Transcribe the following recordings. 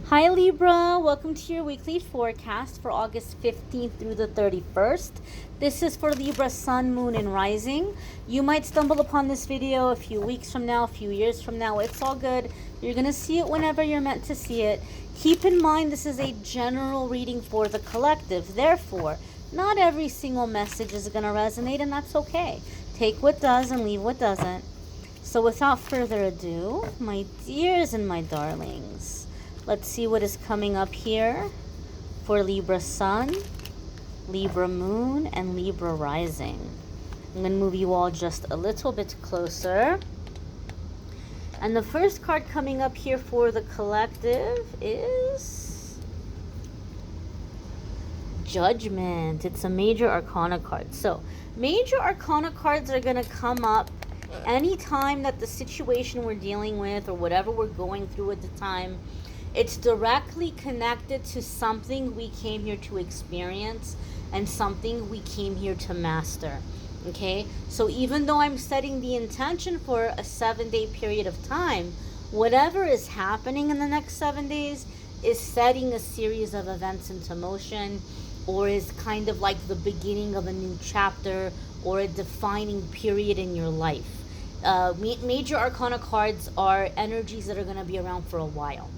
Hi Libra, welcome to your weekly forecast for August 15th through the 31st. This is for Libra Sun, Moon, and Rising. You might stumble upon this video a few weeks from now, a few years from now. It's all good. You're going to see it whenever you're meant to see it. Keep in mind this is a general reading for the collective. Therefore, not every single message is going to resonate, and that's okay. Take what does and leave what doesn't. So without further ado, my dears and my darlings, let's see what is coming up here for Libra Sun, Libra Moon, and Libra Rising. I'm going to move you all just a little bit closer. And the first card coming up here for the collective is Judgment. It's a major arcana card. So major arcana cards are going to come up anytime that the situation we're dealing with or whatever we're going through at the time, it's directly connected to something we came here to experience and something we came here to master. Okay, so even though I'm setting the intention for a 7-day period of time, whatever is happening in the next 7 days is setting a series of events into motion, or is kind of like the beginning of a new chapter or a defining period in your life. Major arcana cards are energies that are going to be around for a while.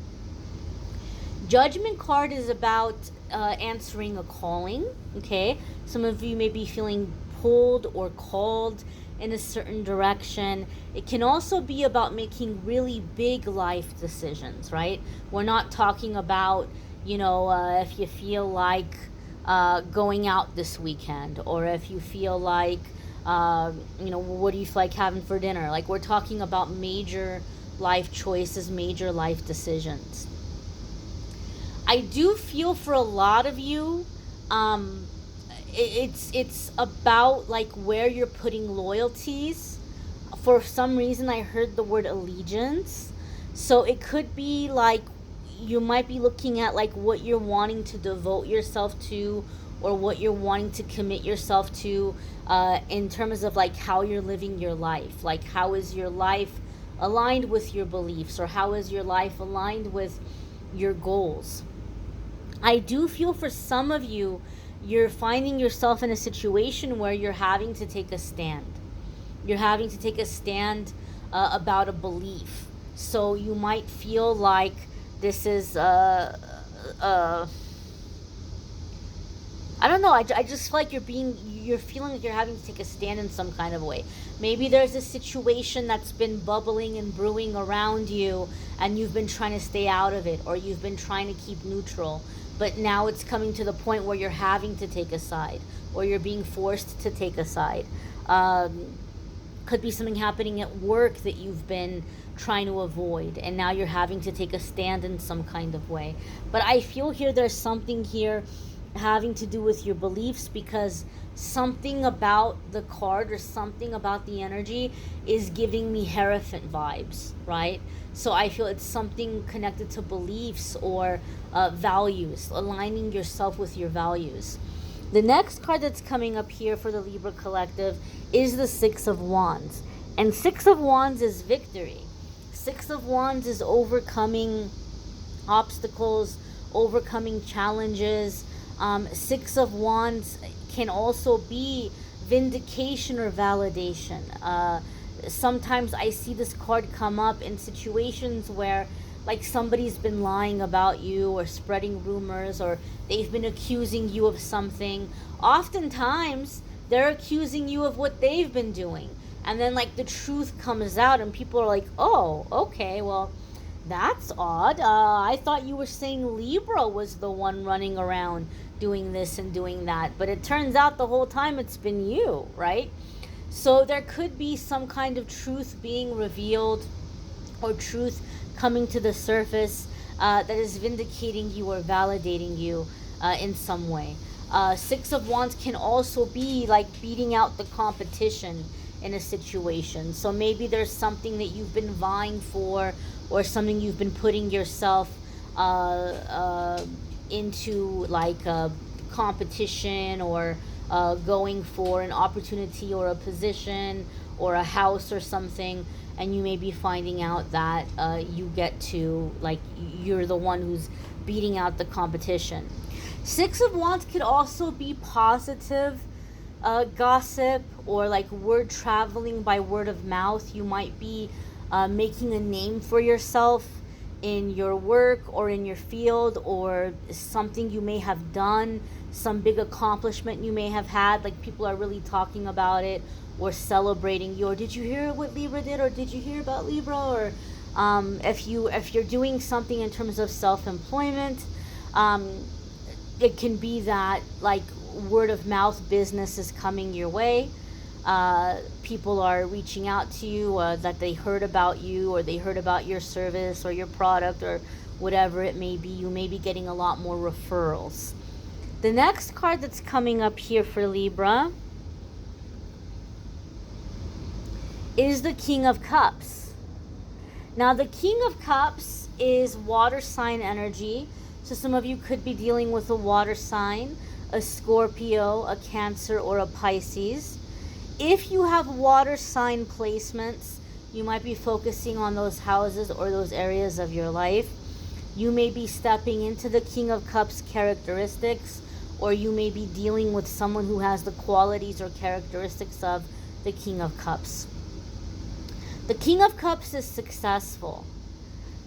Judgment card is about answering a calling. Okay, some of you may be feeling pulled or called in a certain direction. It can also be about making really big life decisions, right? We're not talking about, if you feel like going out this weekend, or if you feel like, what do you feel like having for dinner? Like, we're talking about major life choices, major life decisions. I do feel for a lot of you, it's about like where you're putting loyalties. For some reason, I heard the word allegiance. So it could be like you might be looking at like what you're wanting to devote yourself to, or what you're wanting to commit yourself to in terms of like how you're living your life. Like, how is your life aligned with your beliefs, or how is your life aligned with your goals? I do feel for some of you, you're finding yourself in a situation where you're having to take a stand. You're having to take a stand about a belief. So you might feel like this is, I don't know, I just feel like you're feeling like you're having to take a stand in some kind of way. Maybe there's a situation that's been bubbling and brewing around you, and you've been trying to stay out of it, or you've been trying to keep neutral. But now it's coming to the point where you're having to take a side, or you're being forced to take a side. Could be something happening at work that you've been trying to avoid, and now you're having to take a stand in some kind of way. But I feel here there's something here having to do with your beliefs, because something about the card or something about the energy is giving me Hierophant vibes, right? So I feel it's something connected to beliefs or values, aligning yourself with your values. The next card that's coming up here for the Libra collective is the Six of Wands. And Six of Wands is victory. Six of Wands is overcoming obstacles, overcoming challenges. Six of Wands can also be vindication or validation. Sometimes I see this card come up in situations where like somebody's been lying about you, or spreading rumors, or they've been accusing you of something. Oftentimes they're accusing you of what they've been doing, and then like the truth comes out and people are like, oh, okay, well, that's odd. I thought you were saying Libra was the one running around doing this and doing that, but it turns out the whole time it's been you, right? So there could be some kind of truth being revealed, or truth coming to the surface that is vindicating you or validating you in some way. Six of Wands can also be like beating out the competition in a situation. So maybe there's something that you've been vying for, or something you've been putting yourself into like a competition, or going for an opportunity or a position or a house or something, and you may be finding out that you get to, like, you're the one who's beating out the competition. Six of Wands could also be positive gossip, or like word traveling by word of mouth. You might be making a name for yourself in your work or in your field, or something you may have done, some big accomplishment you may have had, like people are really talking about it or celebrating you, or did you hear what Libra did, or did you hear about Libra, or if you're doing something in terms of self-employment, it can be that like word of mouth business is coming your way. People are reaching out to you that they heard about you, or they heard about your service or your product, or whatever it may be. You may be getting a lot more referrals. The next card that's coming up here for Libra is the King of Cups. Now, the King of Cups is water sign energy. So some of you could be dealing with a water sign, a Scorpio, a Cancer, or a Pisces. If you have water sign placements, you might be focusing on those houses or those areas of your life. You may be stepping into the King of Cups characteristics, or you may be dealing with someone who has the qualities or characteristics of the King of Cups. The King of Cups is successful.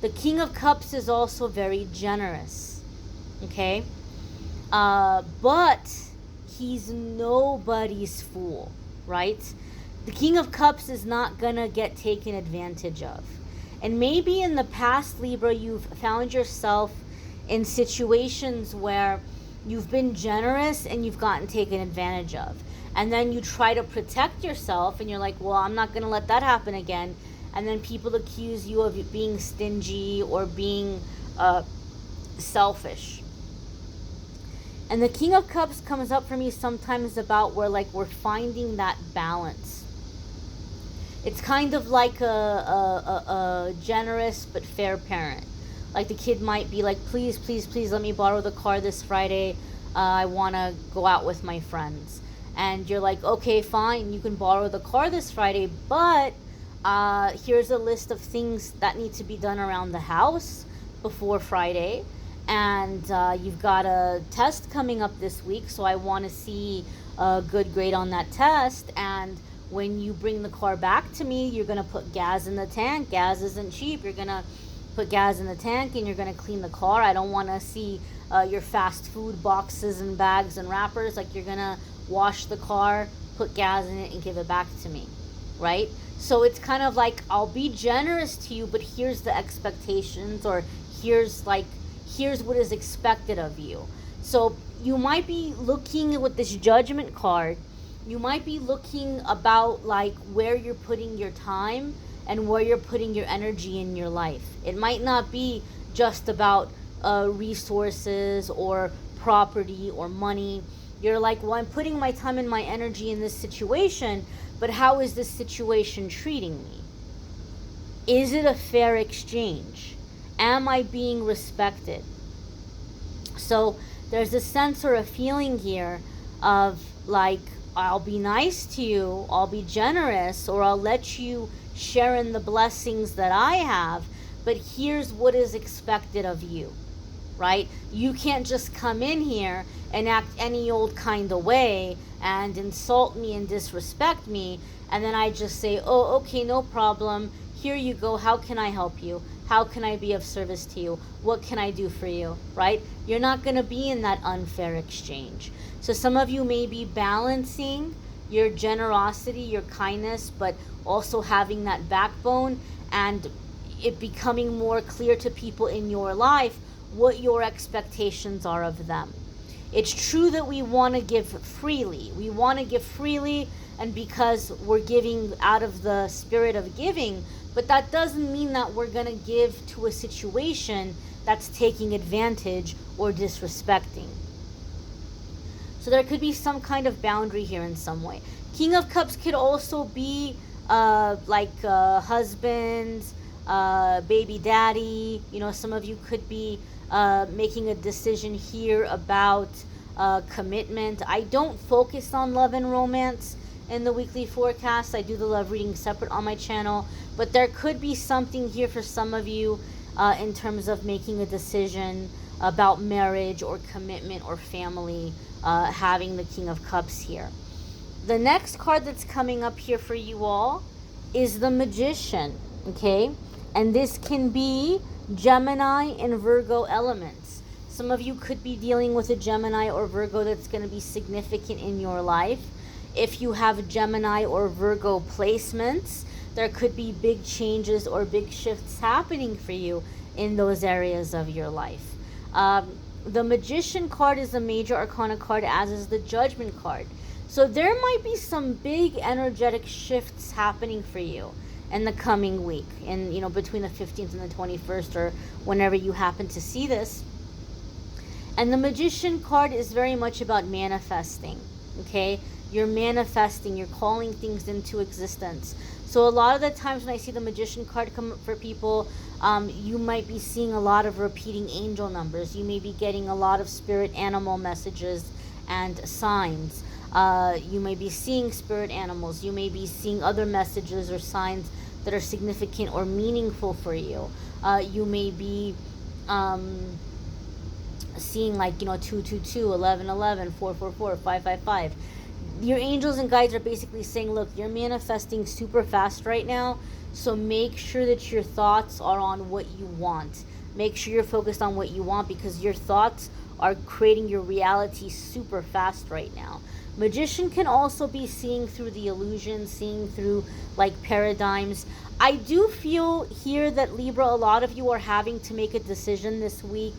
The King of Cups is also very generous. Okay? But he's nobody's fool, right? The King of Cups is not gonna get taken advantage of. And maybe in the past, Libra, you've found yourself in situations where you've been generous and you've gotten taken advantage of. And then you try to protect yourself and you're like, well, I'm not gonna let that happen again. And then people accuse you of being stingy or being selfish. And the King of Cups comes up for me sometimes about where like we're finding that balance. It's kind of like a generous but fair parent. Like the kid might be like, please, please, please let me borrow the car this Friday. I want to go out with my friends. And you're like, okay, fine, you can borrow the car this Friday, but here's a list of things that need to be done around the house before Friday. And you've got a test coming up this week, so I want to see a good grade on that test. And when you bring the car back to me, you're going to put gas in the tank. Gas isn't cheap. You're going to put gas in the tank and you're going to clean the car. I don't want to see your fast food boxes and bags and wrappers. Like, you're going to wash the car, put gas in it, and give it back to me, right? So it's kind of like, I'll be generous to you, but here's the expectations, or here's what is expected of you. So you might be looking with this Judgment card, you might be looking about like where you're putting your time and where you're putting your energy in your life. It might not be just about resources or property or money. You're like, well, I'm putting my time and my energy in this situation, but how is this situation treating me? Is it a fair exchange? Am I being respected? So there's a sense or a feeling here of like, I'll be nice to you, I'll be generous, or I'll let you share in the blessings that I have, but here's what is expected of you, right? You can't just come in here and act any old kind of way and insult me and disrespect me, and then I just say, oh, okay, no problem, here you go, how can I help you? How can I be of service to you? What can I do for you, right? You're not going to be in that unfair exchange. So some of you may be balancing your generosity, your kindness, but also having that backbone and it becoming more clear to people in your life what your expectations are of them. It's true that we want to give freely. We want to give freely, and because we're giving out of the spirit of giving, but that doesn't mean that we're going to give to a situation that's taking advantage or disrespecting. So there could be some kind of boundary here in some way. King of Cups could also be husband, baby daddy. You know, some of you could be making a decision here about commitment. I don't focus on love and romance in the weekly forecast. I do the love reading separate on my channel, but there could be something here for some of you in terms of making a decision about marriage or commitment or family, having the King of Cups here. The next card that's coming up here for you all is the Magician, okay? And this can be Gemini and Virgo elements. Some of you could be dealing with a Gemini or Virgo that's going to be significant in your life. If you have Gemini or Virgo placements, there could be big changes or big shifts happening for you in those areas of your life. The Magician card is a major arcana card, as is the Judgment card. So there might be some big energetic shifts happening for you in the coming week, and between the 15th and the 21st, or whenever you happen to see this. And the Magician card is very much about manifesting, okay? You're manifesting, you're calling things into existence. So a lot of the times when I see the Magician card come up for people, you might be seeing a lot of repeating angel numbers. You may be getting a lot of spirit animal messages and signs. You may be seeing spirit animals. You may be seeing other messages or signs that are significant or meaningful for you. You may be seeing 222, 1111, 444, 555. Your angels and guides are basically saying, look, you're manifesting super fast right now, so make sure that your thoughts are on what you want. Make sure you're focused on what you want, because your thoughts are creating your reality super fast right now. Magician can also be seeing through the illusion, seeing through paradigms. I do feel here that Libra, a lot of you are having to make a decision this week.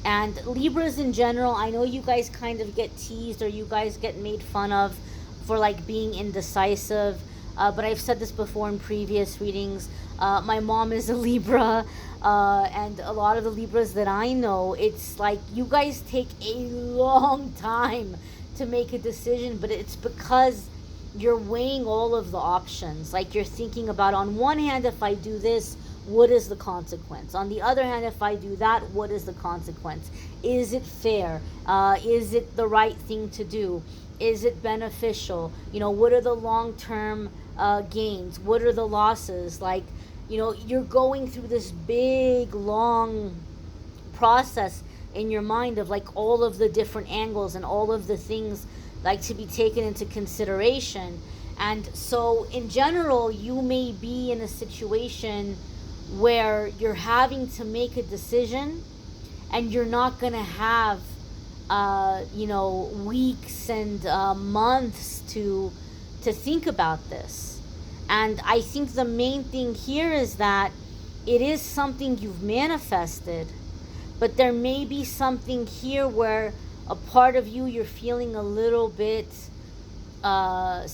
And Libras in general, I know you guys kind of get teased, or you guys get made fun of for being indecisive. But I've said this before in previous readings. My mom is a Libra, and a lot of the Libras that I know, it's like you guys take a long time to make a decision, but it's because you're weighing all of the options. You're thinking about, on one hand, if I do this, what is the consequence? On the other hand, if I do that, what is the consequence? Is it fair? Is it the right thing to do? Is it beneficial? What are the long-term gains? What are the losses? You're going through this big, long process in your mind of all of the different angles and all of the things to be taken into consideration. And so in general, you may be in a situation where you're having to make a decision, and you're not going to have weeks and months to think about this. And I think the main thing here is that it is something you've manifested, but there may be something here where a part of you're feeling a little bit you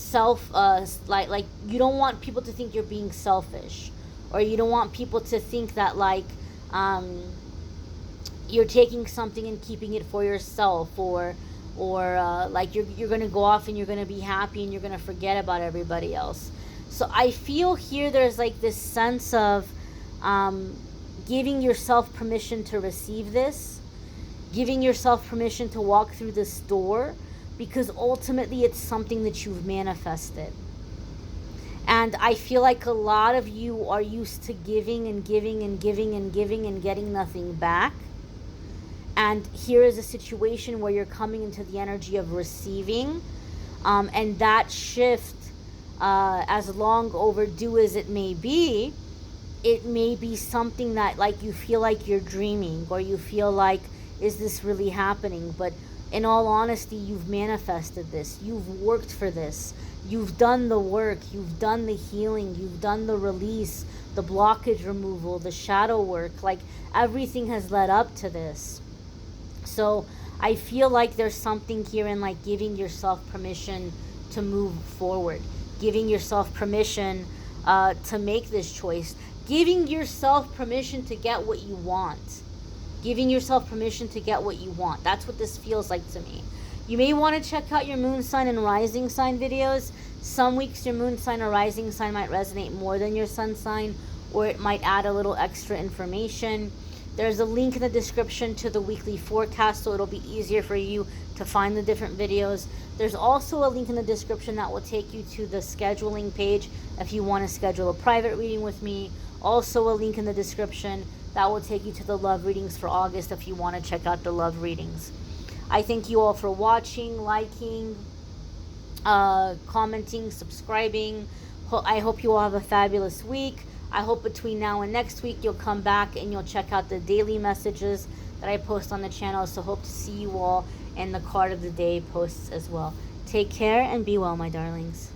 don't want people to think you're being selfish, or you don't want people to think that you're taking something and keeping it for yourself, or you're going to go off and you're going to be happy and you're going to forget about everybody else. So I feel here there's this sense of giving yourself permission to receive this, giving yourself permission to walk through this door, because ultimately it's something that you've manifested. And I feel like a lot of you are used to giving and giving and giving and giving and getting nothing back. And here is a situation where you're coming into the energy of receiving. And that shift, as long overdue as it may be something that you feel like you're dreaming, or you feel like, is this really happening? But in all honesty, you've manifested this. You've worked for this. You've done the work. You've done the healing. You've done the release, the blockage removal, the shadow work. Everything has led up to this. So I feel like there's something here in giving yourself permission to move forward, giving yourself permission to make this choice, giving yourself permission to get what you want. Giving yourself permission to get what you want. That's what this feels like to me. You may want to check out your moon sign and rising sign videos. Some weeks your moon sign or rising sign might resonate more than your sun sign, or it might add a little extra information. There's a link in the description to the weekly forecast, so it'll be easier for you to find the different videos. There's also a link in the description that will take you to the scheduling page if you want to schedule a private reading with me. Also a link in the description that will take you to the love readings for August if you want to check out the love readings. I thank you all for watching, liking, commenting, subscribing. I hope you all have a fabulous week. I hope between now and next week you'll come back and you'll check out the daily messages that I post on the channel. So hope to see you all in the card of the day posts as well. Take care and be well, my darlings.